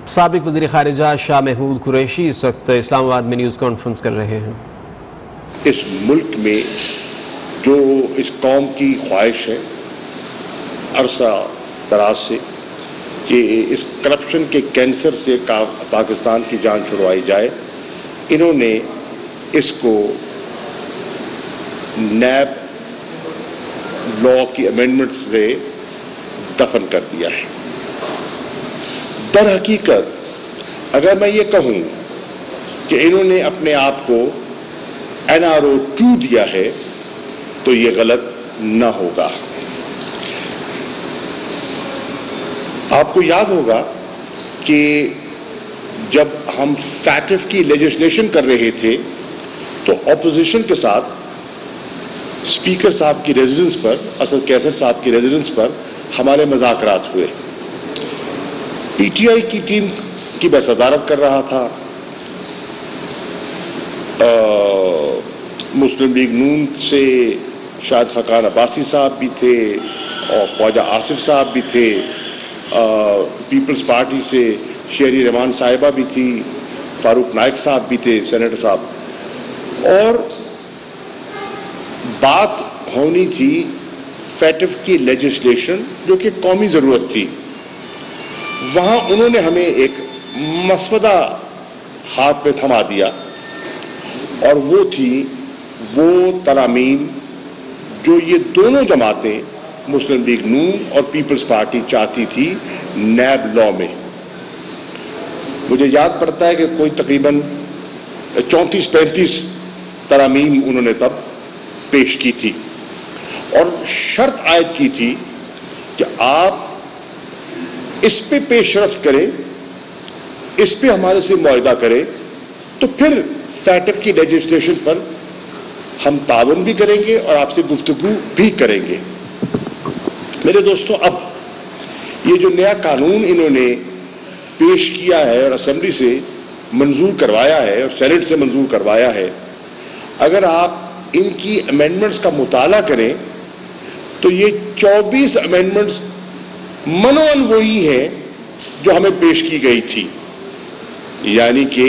سابق وزیر خارجہ شاہ محمود قریشی اس وقت اسلام آباد میں نیوز کانفرنس کر رہے ہیں۔ اس ملک میں جو اس قوم کی خواہش ہے عرصہ دراز سے کہ اس کرپشن کے کینسر سے پاکستان کی جان چھڑوائی جائے، انہوں نے اس کو نیب لا کی امینڈمنٹس میں دفن کر دیا ہے۔ در حقیقت اگر میں یہ کہوں کہ انہوں نے اپنے آپ کو NRO 2 دیا ہے تو یہ غلط نہ ہوگا۔ آپ کو یاد ہوگا کہ جب ہم فیٹف کی لیجسلیشن کر رہے تھے تو اپوزیشن کے ساتھ اسپیکر صاحب کی ریزیڈنس پر، اسد کیسر صاحب کی ریزیڈنس پر ہمارے مذاکرات ہوئے۔ پی ٹی آئی کی ٹیم کی میں صدارت کر رہا تھا، مسلم لیگ نون سے شاہد خاقان عباسی صاحب بھی تھے اور خواجہ آصف صاحب بھی تھے، پیپلز پارٹی سے شہری رحمان صاحبہ بھی تھی، فاروق نائک صاحب بھی تھے سینیٹر صاحب، اور بات ہونی تھی فیٹف کی لیجسلیشن جو کہ قومی ضرورت تھی۔ وہاں انہوں نے ہمیں ایک مسودہ ہاتھ پہ تھما دیا اور وہ تھی وہ ترامیم جو یہ دونوں جماعتیں مسلم لیگ نون اور پیپلز پارٹی چاہتی تھی نیب لا میں۔ مجھے یاد پڑتا ہے کہ کوئی تقریباً 34-35 ترامیم انہوں نے تب پیش کی تھی اور شرط عائد کی تھی کہ آپ اس پہ پیش رفت کریں، اس پہ ہمارے سے معاہدہ کریں تو پھر فیٹف کی لیجسلیشن پر ہم تعاون بھی کریں گے اور آپ سے گفتگو بھی کریں گے۔ میرے دوستو، اب یہ جو نیا قانون انہوں نے پیش کیا ہے اور اسمبلی سے منظور کروایا ہے اور سینٹ سے منظور کروایا ہے، اگر آپ ان کی امینڈمنٹس کا مطالعہ کریں تو یہ 24 امینڈمنٹس منوان وہی ہیں جو ہمیں پیش کی گئی تھی، یعنی کہ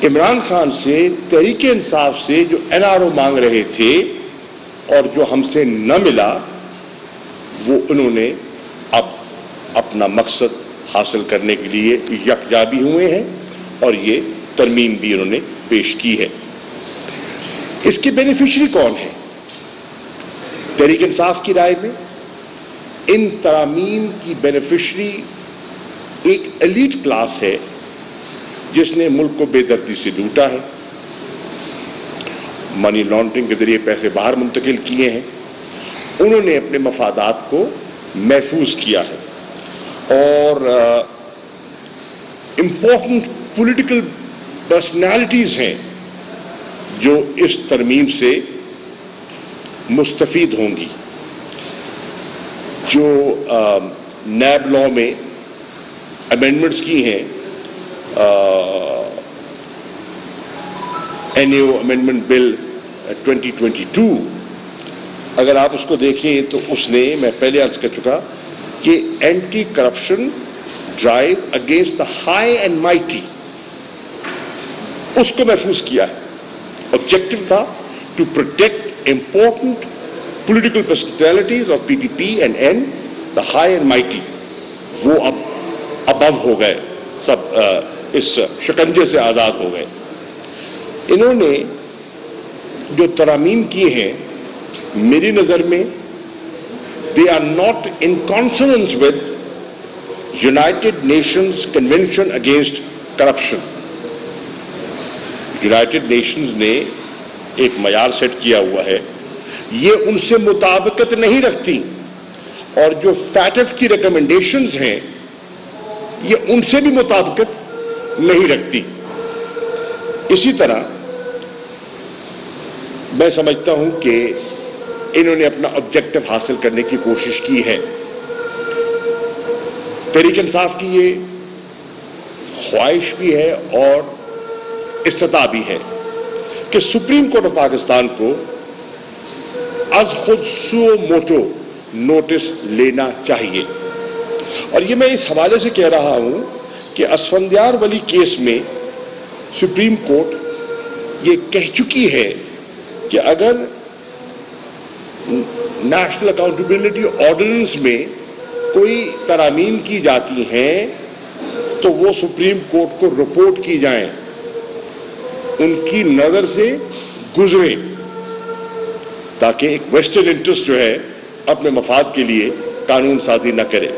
عمران خان سے، تحریک انصاف سے جو NRO مانگ رہے تھے اور جو ہم سے نہ ملا، وہ انہوں نے اب اپنا مقصد حاصل کرنے کے لیے یکجا بھی ہوئے ہیں اور یہ ترمیم بھی انہوں نے پیش کی ہے۔ اس کے بینیفیشری کون ہیں؟ تحریک انصاف کی رائے میں ان ترامیم کی بینیفیشری ایک ایلیٹ کلاس ہے جس نے ملک کو بے دردی سے لوٹا ہے، منی لانڈرنگ کے ذریعے پیسے باہر منتقل کیے ہیں، انہوں نے اپنے مفادات کو محفوظ کیا ہے اور امپورٹنٹ پولیٹیکل پرسنالٹیز ہیں جو اس ترمیم سے مستفید ہوں گی۔ جو نیب لا میں امینڈمنٹس کی ہیں، NAO امینڈمنٹ بل 2022، اگر آپ اس کو دیکھیں تو اس نے، میں پہلے عرض کر چکا کہ anti corruption drive against the high and mighty, اس کو محفوظ کیا ہے۔ آبجیکٹو تھا to protect important political personalities of PPP and the high and mighty, وہ اب ابو ہو گئے، سب اس شکنجے سے آزاد ہو گئے۔ انہوں نے جو ترامیم کی ہیں میری نظر میں they are not in consonance with United Nations Convention against Corruption۔ United nations نے ایک معیار سیٹ کیا ہوا ہے، یہ ان سے مطابقت نہیں رکھتی، اور جو فیٹف کی ریکمنڈیشنز ہیں یہ ان سے بھی مطابقت نہیں رکھتی۔ اسی طرح میں سمجھتا ہوں کہ انہوں نے اپنا آبجیکٹو حاصل کرنے کی کوشش کی ہے۔ تحریک انصاف کی یہ خواہش بھی ہے اور استطاع بھی ہے کہ سپریم کورٹ آف پاکستان کو از خود سو موٹو نوٹس لینا چاہیے، اور یہ میں اس حوالے سے کہہ رہا ہوں کہ اسفندیار ولی کیس میں سپریم کورٹ یہ کہہ چکی ہے کہ اگر نیشنل اکاؤنٹیبلٹی آرڈیننس میں کوئی ترامیم کی جاتی ہیں تو وہ سپریم کورٹ کو رپورٹ کی جائیں، ان کی نظر سے گزریں، تاکہ ایک ویسٹرن انٹرسٹ جو ہے اپنے مفاد کے لیے قانون سازی نہ کرے۔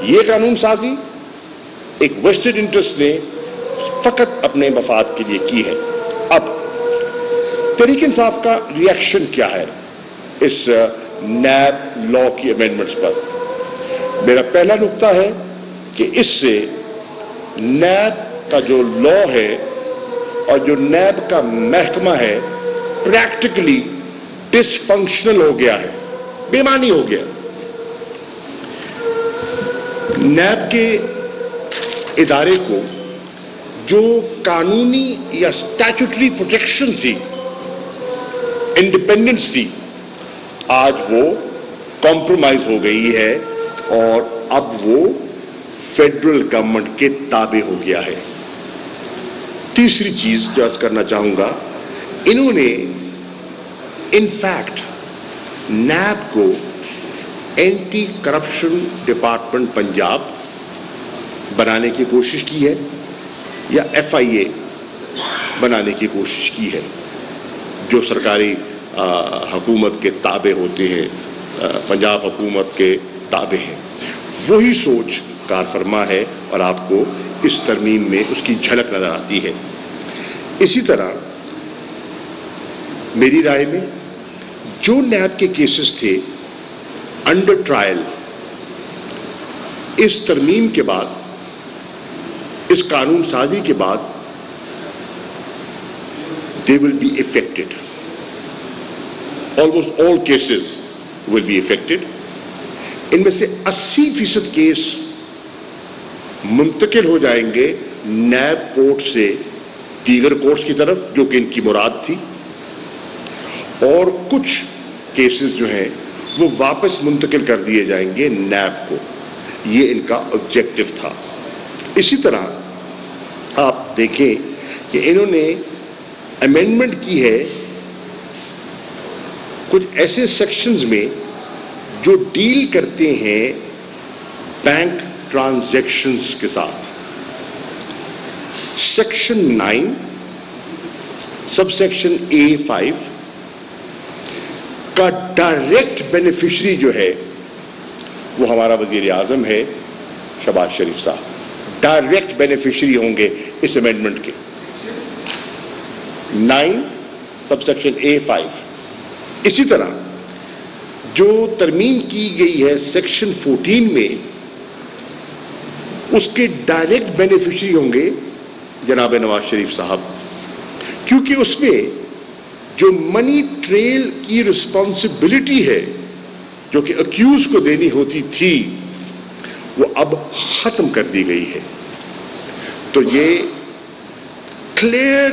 یہ قانون سازی ایک ویسٹرن انٹرسٹ نے فقط اپنے مفاد کے لیے کی ہے۔ اب تحریک انصاف کا ریئیکشن کیا ہے اس نیب لا کی امینڈمنٹس پر؟ میرا پہلا نقطہ ہے کہ اس سے نیب کا جو لا ہے اور جو نیب کا محکمہ ہے پریکٹیکلی ڈس فنکشنل ہو گیا ہے، بے معنی ہو گیا۔ نیب کے ادارے کو جو قانونی یا اسٹیچوٹری پروٹیکشن تھی، انڈیپینڈنس تھی، آج وہ کمپرومائز ہو گئی ہے اور اب وہ فیڈرل گورنمنٹ کے تابع ہو گیا ہے۔ تیسری چیز جو عرض کرنا چاہوں گا، انہوں نے انفیکٹ نیب کو اینٹی کرپشن ڈپارٹمنٹ پنجاب بنانے کی کوشش کی ہے یا FIA بنانے کی کوشش کی ہے، جو سرکاری حکومت کے تابع ہوتے ہیں، پنجاب حکومت کے تابع ہیں۔ وہی سوچ کار فرما ہے اور آپ کو اس ترمیم میں اس کی جھلک نظر آتی ہے۔ اسی طرح میری رائے میں جو نیب کے کیسز تھے انڈر ٹرائل، اس ترمیم کے بعد، اس قانون سازی کے بعد they will be affected. Almost all cases will be affected. ان میں سے 80% کیس منتقل ہو جائیں گے نیب کورٹ سے دیگر کورٹس کی طرف، جو کہ ان کی مراد تھی، اور کچھ کیسز جو ہیں وہ واپس منتقل کر دیے جائیں گے نیب کو۔ یہ ان کا آبجیکٹو تھا۔ اسی طرح آپ دیکھیں کہ انہوں نے امینڈمنٹ کی ہے کچھ ایسے سیکشنز میں جو ڈیل کرتے ہیں بینک ٹرانزیکشنز کے ساتھ۔ سیکشن 9 سب سیکشن A5 کا ڈائریکٹ بینیفیشری جو ہے وہ ہمارا وزیر اعظم ہے شہباز شریف صاحب، ڈائریکٹ بینیفیشری ہوں گے اس امینڈمنٹ کے۔ 9 سب سیکشن A5۔ اسی طرح جو ترمیم کی گئی ہے سیکشن 14 میں، اس کے ڈائریکٹ بینیفیشری ہوں گے جناب نواز شریف صاحب، کیونکہ اس میں جو منی ٹریل کی رسپانسبلٹی ہے جو کہ اکیوز کو دینی ہوتی تھی، وہ اب ختم کر دی گئی ہے۔ تو یہ کلیئر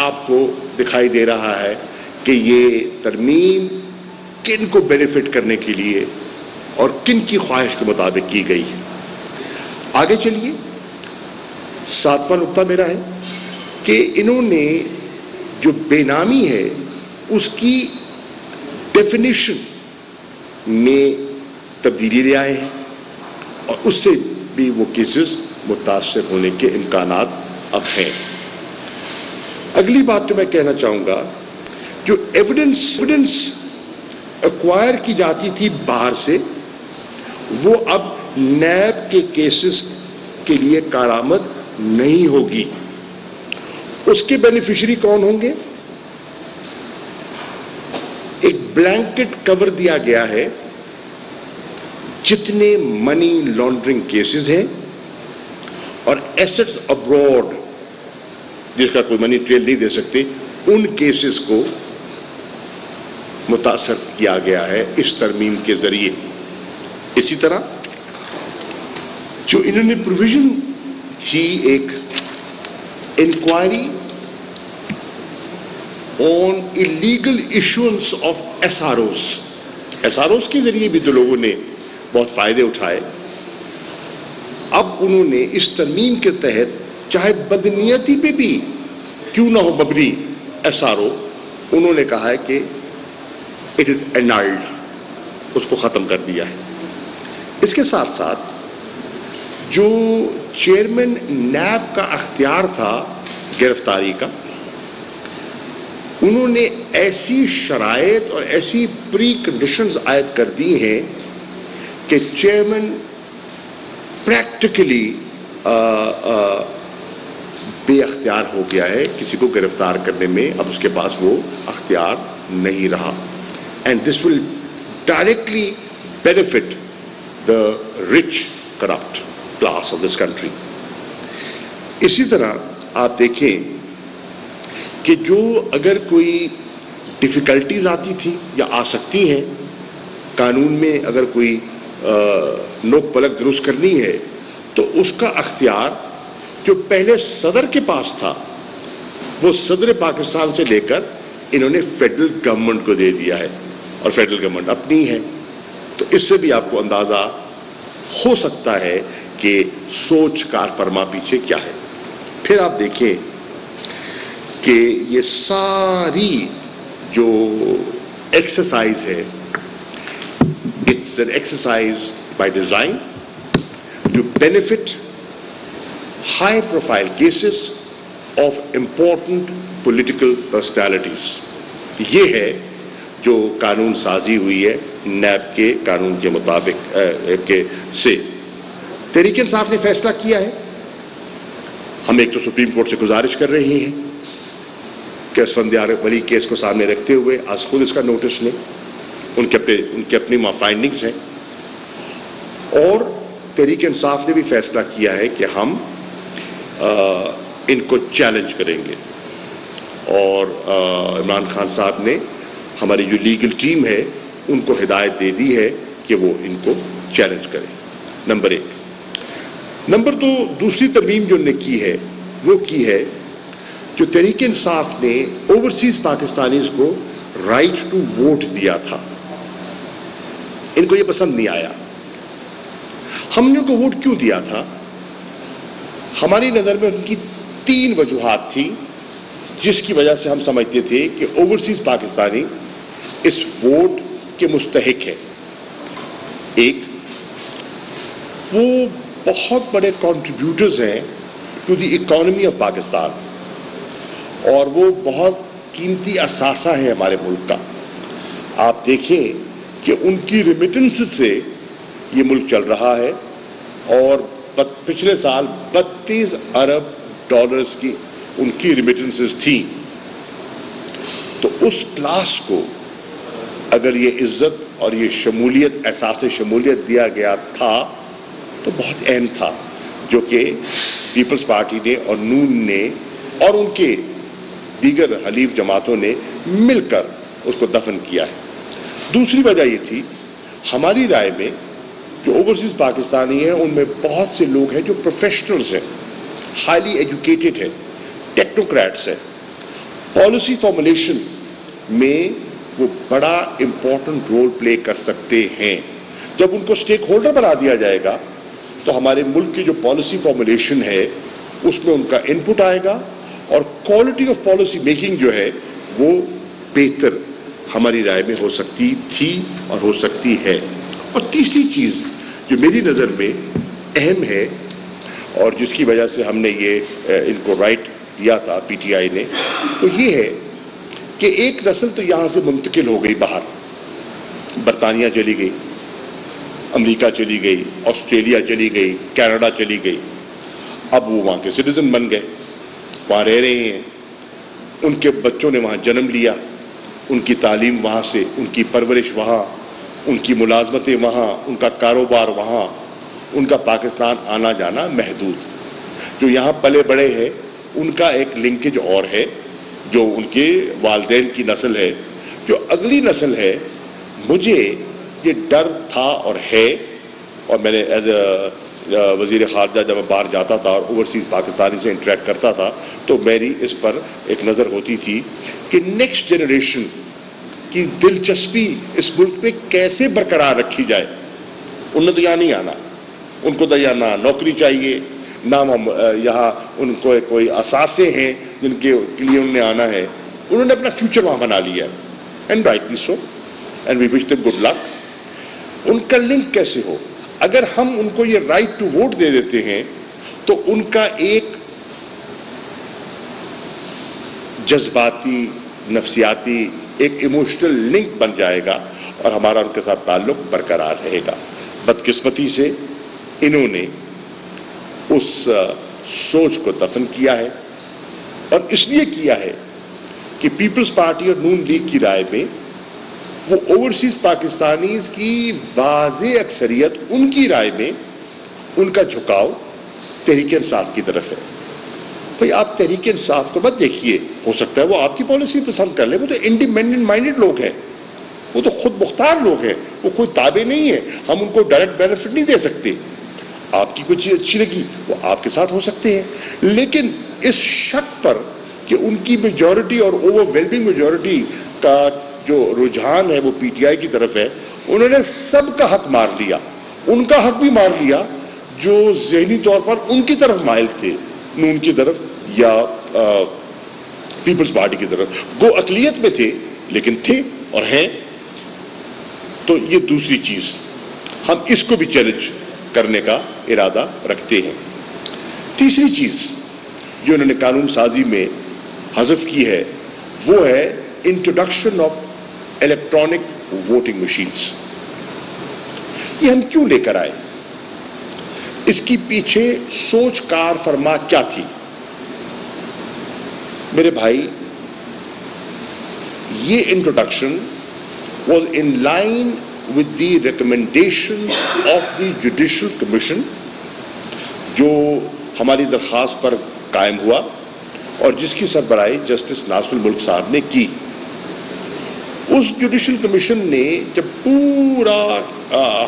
آپ کو دکھائی دے رہا ہے کہ یہ ترمیم کن کو بینیفٹ کرنے کے لیے اور کن کی خواہش کے مطابق کی گئی ہے۔ آگے چلیے، 7واں نقطہ میرا ہے کہ انہوں نے جو بے نامی ہے اس کی ڈیفینیشن میں تبدیلی لے آئے ہیں، اور اس سے بھی وہ کیسز متاثر ہونے کے امکانات اب ہیں۔ اگلی بات جو میں کہنا چاہوں گا، جو ایویڈنس ایکوائر کی جاتی تھی باہر سے، وہ اب نیب کے کیسز کے لیے کارآمد نہیں ہوگی۔ اس کے بینیفیشری کون ہوں گے؟ ایک بلینکٹ کور دیا گیا ہے، جتنے منی لانڈرنگ کیسز ہیں اور ایسٹس ابراڈ جس کا کوئی منی ٹریل نہیں دے سکتے، ان کیسز کو متاثر کیا گیا ہے اس ترمیم کے ذریعے۔ اسی طرح جو انہوں نے پروویژن تھی ایک inquiry on illegal issuance of S R Os کے ذریعے بھی تو لوگوں نے بہت فائدے اٹھائے۔ اب انہوں نے اس ترمیم کے تحت چاہے بدنیتی پہ بھی کیوں نہ ہو مبنی SRO، انہوں نے کہا ہے کہ اٹ از اینالڈ، اس کو ختم کر دیا ہے۔ اس کے ساتھ ساتھ جو چیئرمین نیب کا اختیار تھا گرفتاری کا، انہوں نے ایسی شرائط اور ایسی پری کنڈیشنز عائد کر دی ہیں کہ چیئرمین پریکٹیکلی بے اختیار ہو گیا ہے کسی کو گرفتار کرنے میں، اب اس کے پاس وہ اختیار نہیں رہا۔ And this will directly benefit the rich corrupt class of this country. اسی طرح آپ دیکھیں کہ جو اگر کوئی ڈیفیکلٹیز آتی تھی یا آ سکتی ہیں قانون میں، اگر کوئی نوک پلک درست کرنی ہے تو اس کا اختیار جو پہلے صدر کے پاس تھا وہ صدر پاکستان سے لے کر انہوں نے فیڈرل گورنمنٹ کو دے دیا ہے، اور فیڈرل گورنمنٹ اپنی ہے۔ تو اس سے بھی آپ کو اندازہ ہو سکتا ہے کہ سوچ کار فرما پیچھے کیا ہے۔ پھر آپ دیکھیں کہ یہ ساری جو ایکسرسائز ہے، it's an exercise by design to benefit high profile cases of important political personalities. یہ ہے جو قانون سازی ہوئی ہے نیب کے قانون کے مطابق سے۔ تحریک انصاف نے فیصلہ کیا ہے، ہم ایک تو سپریم کورٹ سے گزارش کر رہے ہیں کہ اسفندیار ولی کیس کو سامنے رکھتے ہوئے آج خود اس کا نوٹس لیں، ان کے اپنی فائنڈنگز ہیں، اور تحریک انصاف نے بھی فیصلہ کیا ہے کہ ہم ان کو چیلنج کریں گے، اور عمران خان صاحب نے ہماری جو لیگل ٹیم ہے ان کو ہدایت دے دی ہے کہ وہ ان کو چیلنج کریں۔ نمبر 1۔ نمبر 2، دوسری ترمیم جو انہوں نے کی ہے وہ کی ہے جو تحریک انصاف نے اوورسیز پاکستانیز کو رائٹ ٹو ووٹ دیا تھا، ان کو یہ پسند نہیں آیا۔ ہم نے ان کو ووٹ کیوں دیا تھا؟ ہماری نظر میں ان کی 3 وجوہات تھی جس کی وجہ سے ہم سمجھتے تھے کہ اوورسیز پاکستانی اس ووٹ کے مستحق ہے۔ ایک، وہ بہت بڑے کنٹریبیوٹرز ہیں to the economy of Pakistan, اور وہ بہت قیمتی اثاثہ ہے ہمارے ملک کا۔ آپ دیکھیں کہ ان کی ریمیٹنس سے یہ ملک چل رہا ہے، اور پچھلے سال 32 ارب ڈالرز کی ان کی ریمیٹنسز تھیں۔ تو اس کلاس کو اگر یہ عزت اور یہ شمولیت، احساس شمولیت دیا گیا تھا تو بہت اہم تھا، جو کہ پیپلز پارٹی نے اور نون نے اور ان کے دیگر حلیف جماعتوں نے مل کر اس کو دفن کیا ہے۔ دوسری وجہ یہ تھی، ہماری رائے میں جو اوورسیز پاکستانی ہیں ان میں بہت سے لوگ ہیں جو پروفیشنلز ہیں، ہائیلی ایجوکیٹڈ ہیں، ٹیکنوکریٹس ہیں، پالیسی فارمولیشن میں وہ بڑا امپورٹنٹ رول پلے کر سکتے ہیں۔ جب ان کو سٹیک ہولڈر بنا دیا جائے گا تو ہمارے ملک کی جو پالیسی فارمولیشن ہے اس میں ان کا انپٹ آئے گا، اور کوالٹی آف پالیسی میکنگ جو ہے وہ بہتر ہماری رائے میں ہو سکتی تھی اور ہو سکتی ہے۔ اور تیسری چیز جو میری نظر میں اہم ہے اور جس کی وجہ سے ہم نے یہ ان کو رائٹ دیا تھا پی ٹی آئی نے، تو یہ ہے کہ ایک نسل تو یہاں سے منتقل ہو گئی باہر، برطانیہ چلی گئی، امریکہ چلی گئی، آسٹریلیا چلی گئی، کینیڈا چلی گئی، اب وہ وہاں کے سٹیزن بن گئے، وہاں رہ رہے ہیں، ان کے بچوں نے وہاں جنم لیا، ان کی تعلیم وہاں سے، ان کی پرورش وہاں، ان کی ملازمتیں وہاں، ان کا کاروبار وہاں، ان کا پاکستان آنا جانا محدود۔ جو یہاں پلے بڑے ہیں ان کا ایک لنکیج اور ہے، جو ان کے والدین کی نسل ہے۔ جو اگلی نسل ہے، مجھے یہ ڈر تھا اور ہے، اور میں نے ایز اے وزیر خارجہ جب میں باہر جاتا تھا اور اوورسیز پاکستانی سے انٹریکٹ کرتا تھا تو میری اس پر ایک نظر ہوتی تھی کہ نیکسٹ جنریشن کی دلچسپی اس ملک پہ کیسے برقرار رکھی جائے۔ انہوں نے تو یہاں نہیں آنا، ان کو تو نہ نوکری چاہیے، نہ یہاں ان کو کوئی اثاثے ہیں جن کے لیے انہوں نے آنا ہے. انہوں نے اپنا فیوچر وہاں بنا لیا، and rightly so, and we wish them good luck. ان کا لنک کیسے ہو؟ اگر ہم ان کو یہ رائٹ ٹو ووٹ دے دیتے ہیں تو ان کا ایک جذباتی، نفسیاتی، ایک ایموشنل لنک بن جائے گا اور ہمارا ان کے ساتھ تعلق برقرار رہے گا. بدقسمتی سے انہوں نے اس سوچ کو دفن کیا ہے، اور اس لیے کیا ہے کہ پیپلز پارٹی اور نون لیگ کی رائے میں وہ اوورسیز پاکستانیز کی واضح اکثریت، ان کی رائے میں ان کا جھکاؤ تحریک انصاف کی طرف ہے. بھئی آپ تحریک انصاف کو مت دیکھیے، ہو سکتا ہے وہ آپ کی پالیسی پسند کر لیں، وہ تو انڈیپینڈنٹ مائنڈڈ لوگ ہیں، وہ تو خود مختار لوگ ہیں، وہ کوئی تابع نہیں ہے. ہم ان کو ڈائریکٹ بینیفٹ نہیں دے سکتے. آپ کی کوئی چیز اچھی لگی وہ آپ کے ساتھ ہو سکتے ہیں، لیکن اس شک پر کہ ان کی میجورٹی اور اوور ویلمنگ میجورٹی کا جو رجحان ہے وہ پی ٹی آئی کی طرف ہے، انہوں نے سب کا حق مار لیا. ان کا حق بھی مار لیا جو ذہنی طور پر ان کی طرف مائل تھے، نون کی طرف یا پیپلز پارٹی کی طرف. وہ اقلیت میں تھے لیکن تھے اور ہیں. تو یہ دوسری چیز، ہم اس کو بھی چیلنج کرنے کا ارادہ رکھتے ہیں. تیسری چیز جو انہوں نے قانون سازی میں حذف کی ہے وہ ہے introduction of electronic voting machines. یہ ہم کیوں لے کر آئے؟ اس کی پیچھے سوچ کار فرما کیا تھی؟ میرے بھائی، یہ introduction was in line with the recommendation of the Judicial Commission جو ہماری درخواست پر قائم ہوا اور جس کی سربراہی جسٹس ناصر الملک صاحب نے کی. اس جوڈیشل کمیشن نے جب پورا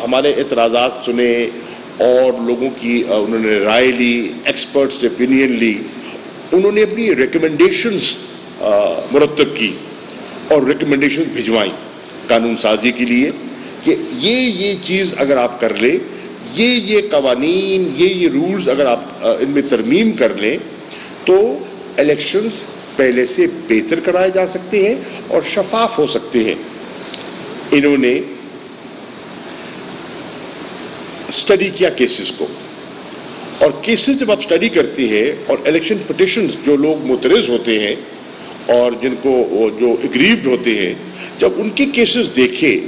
ہمارے اعتراضات سنے اور لوگوں کی انہوں نے رائے لی، ایکسپرٹ سے اوپینین لی، انہوں نے اپنی ریکمنڈیشنز مرتب کی اور ریکمنڈیشنز بھجوائیں قانون سازی کے لیے کہ یہ چیز اگر آپ کر لیں، یہ قوانین، یہ رولز اگر آپ ان میں ترمیم کر لیں تو الیکشنز پہلے سے بہتر کرائے جا سکتے ہیں اور شفاف ہو سکتے ہیں. انہوں نے اسٹڈی کیا کیسز کو، اور کیسز جب آپ اسٹڈی کرتے ہیں اور الیکشن پٹیشنز جو لوگ معترض ہوتے ہیں اور جن کو جو اگریوڈ ہوتے ہیں، جب ان کی کیسز دیکھے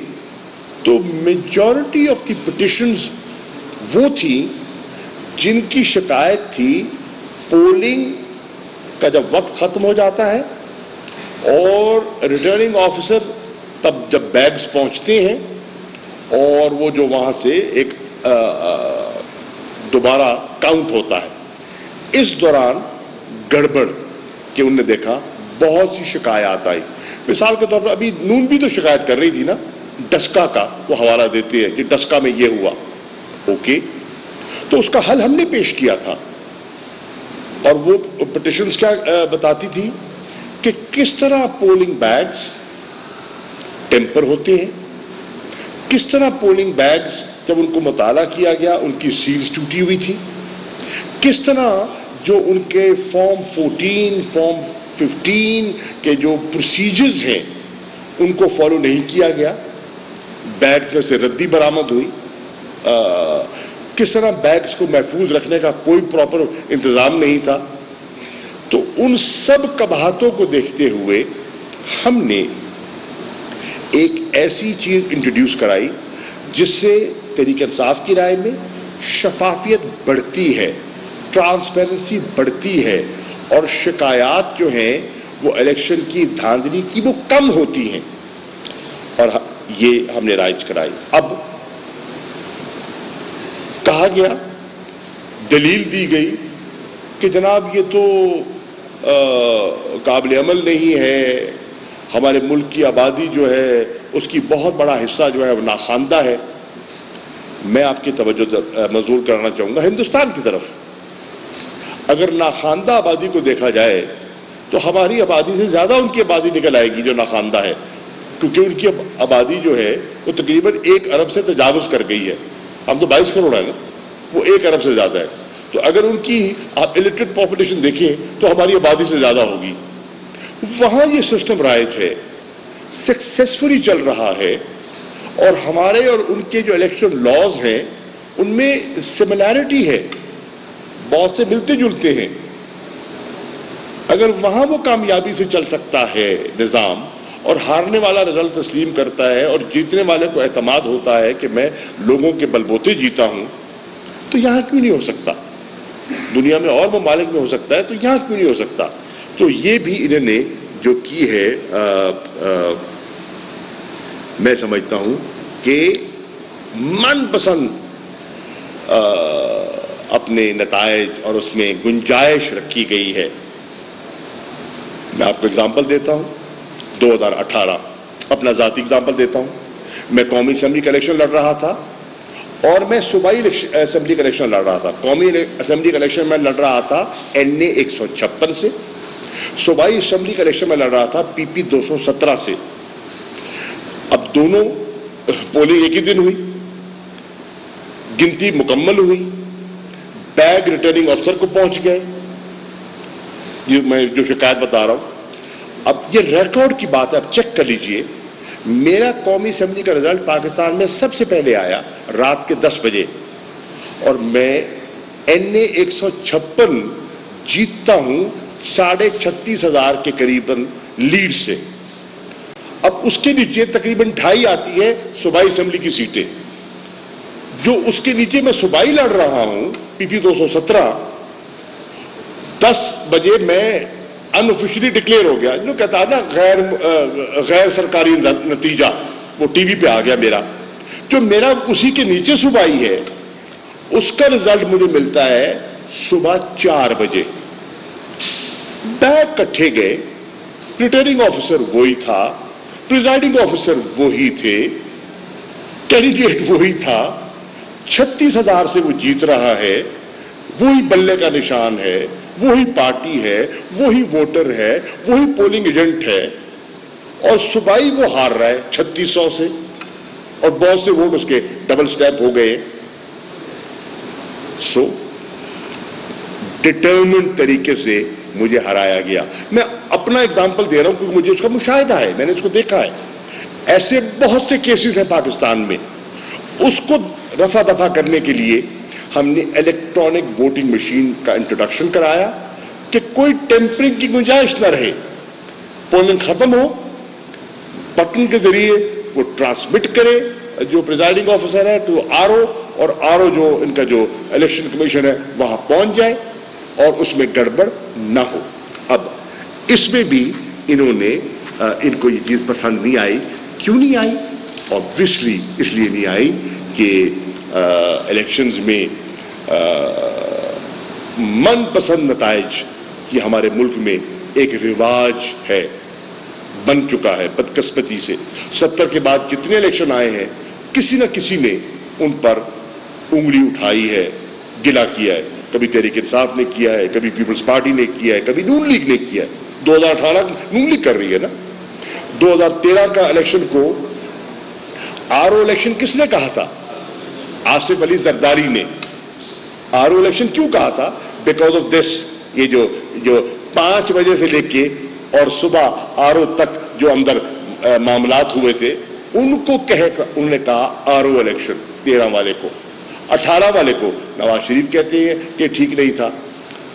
تو میجورٹی آف دی پٹیشنز وہ تھی جن کی شکایت تھی پولنگ کا جب وقت ختم ہو جاتا ہے اور ریٹرننگ آفیسر تب جب بیگز پہنچتے ہیں اور وہ جو وہاں سے ایک دوبارہ کاؤنٹ ہوتا ہے، اس دوران گڑبڑ کہ انہوں نے دیکھا بہت سی شکایات آئی. مثال کے طور پر ابھی نون بھی تو شکایت کر رہی تھی نا، ڈسکا کا وہ حوالہ دیتے ہیں کہ ڈسکا میں یہ ہوا. اوکے، تو اس کا حل ہم نے پیش کیا تھا اور وہ پٹیشنز کیا بتاتی تھی کہ کس طرح پولنگ بیگز ٹیمپر ہوتے ہیں، کس طرح پولنگ بیگز جب ان کو مطالعہ کیا گیا ان کی سیلز ٹوٹی ہوئی تھی، کس طرح جو ان کے فارم 14 فارم 15 کے جو پروسیجرز ہیں ان کو فالو نہیں کیا گیا، بیگز میں سے ردی برآمد ہوئی، کس طرح بیگز کو محفوظ رکھنے کا کوئی پراپر انتظام نہیں تھا. تو ان سب قباحتوں کو دیکھتے ہوئے ہم نے ایک ایسی چیز انٹروڈیوس کرائی جس سے تحریک انصاف کی رائے میں شفافیت بڑھتی ہے، ٹرانسپیرنسی بڑھتی ہے اور شکایات جو ہیں وہ الیکشن کی دھاندلی کی وہ کم ہوتی ہیں، اور یہ ہم نے رائج کرائی. اب کہا گیا، دلیل دی گئی کہ جناب یہ تو قابل عمل نہیں ہے، ہمارے ملک کی آبادی جو ہے اس کی بہت بڑا حصہ جو ہے وہ ناخواندہ ہے. میں آپ کی توجہ مبذول کرنا چاہوں گا ہندوستان کی طرف. اگر ناخواندہ آبادی کو دیکھا جائے تو ہماری آبادی سے زیادہ ان کی آبادی نکل آئے گی جو ناخواندہ ہے، کیونکہ ان کی آبادی جو ہے وہ تقریباً 1 ارب سے تجاوز کر گئی ہے. ہم تو 22 کروڑ ہیں نا، وہ 1 ارب سے زیادہ ہے. تو اگر ان کی آپ الٹریٹ پاپولیشن دیکھیں تو ہماری آبادی سے زیادہ ہوگی. وہاں یہ سسٹم رائج ہے, سکسیسفلی چل رہا ہے, اور ہمارے اور ان کے جو الیکشن لاز ہیں ان میں سملیرٹی ہے, بہت سے ملتے جلتے ہیں. اگر وہاں وہ کامیابی سے چل سکتا ہے نظام, اور ہارنے والا رزلٹ تسلیم کرتا ہے اور جیتنے والے کو اعتماد ہوتا ہے کہ میں لوگوں کے بلبوتے جیتا ہوں, تو یہاں کیوں نہیں ہو سکتا؟ دنیا میں اور ممالک میں ہو سکتا ہے, تو یہاں کیوں نہیں ہو سکتا؟ تو یہ بھی انہوں نے جو کی ہے میں سمجھتا ہوں کہ من پسند اپنے نتائج اور اس میں گنجائش رکھی گئی ہے. میں آپ کو اگزامپل دیتا ہوں, 2018 اپنا ذاتی اگزامپل دیتا ہوں. میں قومی اسمبلی کا الیکشن لڑ رہا تھا, اور میں صوبائی اسمبلی کا الیکشن لڑ رہا تھا. قومی اسمبلی کا الیکشن میں لڑ رہا تھا NA 156 سے, صوبائی اسمبلی کا الیکشن میں لڑ رہا تھا PP 217 سے. اب دونوں پولنگ ایک ہی دن ہوئی, گنتی مکمل ہوئی, بیگ ریٹرننگ افسر کو پہنچ گئے. یہ میں جو شکایت بتا رہا ہوں, اب یہ ریکارڈ کی بات ہے, اب چیک کر لیجئے. میرا قومی اسمبلی کا رزلٹ پاکستان میں سب سے پہلے آیا رات کے 10 بجے, اور میں NA 156 جیتتا ہوں 36,500 کے قریباً لیڈ سے. اب اس کے نیچے تقریباً 2.5 آتی ہے صوبائی اسمبلی کی سیٹیں. جو اس کے نیچے میں صوبائی لڑ رہا ہوں PP 217, 10 بجے میں ان آفیشلی ڈکلیئر ہو گیا. جو کہتا ہے نا غیر سرکاری نتیجہ, وہ ٹی وی پہ آ گیا میرا. جو میرا اسی کے نیچے صوبائی ہے, اس کا رزلٹ مجھے ملتا ہے صبح 4 بجے. بیگ کٹھے گئے, ریٹرننگ آفیسر وہی تھا, پریزائڈنگ آفیسر وہی تھے, کینڈیڈیٹ وہی تھا, 36,000 سے وہ جیت رہا ہے, وہی بلے کا نشان ہے, وہی پارٹی ہے, وہی ووٹر ہے, وہی پولنگ ایجنٹ ہے, اور صوبائی وہ ہار رہا ہے 3600 سے, اور بہت سے ووٹ اس کے ڈبل سٹیپ ہو گئے. سو ڈٹرمنٹ طریقے سے مجھے ہرایا گیا. میں اپنا اگزامپل دے رہا ہوں کیونکہ مجھے اس کا مشاہدہ ہے, میں نے اس کو دیکھا ہے. ایسے بہت سے کیسز ہیں پاکستان میں. اس کو رفع دفع کرنے کے لیے ہم نے الیکٹرانک ووٹنگ مشین کا انٹروڈکشن کرایا کہ کوئی ٹیمپرنگ کی گنجائش نہ رہے. پولنگ ختم ہو, بٹن کے ذریعے وہ ٹرانسمٹ کرے جو پریزائڈنگ آفیسر ہے تو RO, اور RO جو ان کا جو الیکشن کمیشن ہے وہاں پہنچ جائے, اور اس میں گڑبڑ نہ ہو. اب اس میں بھی انہوں نے ان کو یہ چیز پسند نہیں آئی. کیوں نہیں آئی؟ obviously اس لیے نہیں آئی کہ الیکشنز میں من پسند نتائج کی ہمارے ملک میں ایک رواج ہے, بن چکا ہے بدقسمتی سے. 70 کے بعد جتنے الیکشن آئے ہیں کسی نہ کسی نے ان پر انگلی اٹھائی ہے, گلا کیا ہے. کبھی تحریک انصاف نے کیا ہے, کبھی پیپلز پارٹی نے کیا ہے, کبھی نون لیگ نے کیا ہے. 2018 نون لیگ کر رہی ہے نا. 2013 کا الیکشن کو RO الیکشن کس نے کہا تھا؟ آصف علی زرداری نے. RO الیکشن کیوں کہا تھا؟ Because of this. یہ جو 5 بجے سے لے کے اور صبح RO تک جو اندر معاملات ہوئے تھے ان کو انہوں نے کہا RO الیکشن. 13 والے کو, 18 والے کو نواز شریف کہتے ہیں کہ ٹھیک نہیں تھا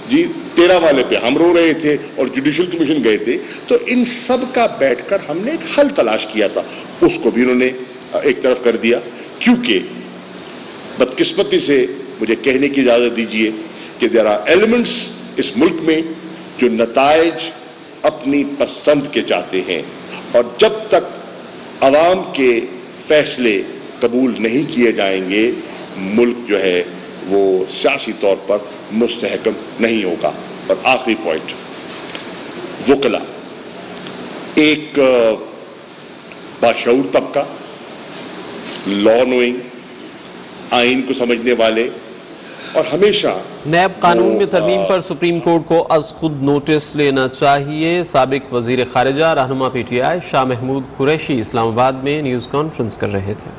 جی, 13 والے پہ ہم رو رہے تھے اور جوڈیشل کمیشن گئے تھے. تو ان سب کا بیٹھ کر ہم نے ایک حل تلاش کیا تھا, اس کو بھی انہوں نے ایک طرف کر دیا. کیونکہ بدقسمتی سے مجھے کہنے کی اجازت دیجیے کہ دیر آر ایلیمنٹس اس ملک میں جو نتائج اپنی پسند کے چاہتے ہیں, اور جب تک عوام کے فیصلے قبول نہیں کیے جائیں گے ملک جو ہے وہ سیاسی طور پر مستحکم نہیں ہوگا. اور آخری پوائنٹ, وکلا ایک باشعور طبقہ, لا نوئنگ, آئین کو سمجھنے والے, اور ہمیشہ نیب قانون میں ترمیم پر سپریم کورٹ کو از خود نوٹس لینا چاہیے. سابق وزیر خارجہ رہنما PTI شاہ محمود قریشی اسلام آباد میں نیوز کانفرنس کر رہے تھے.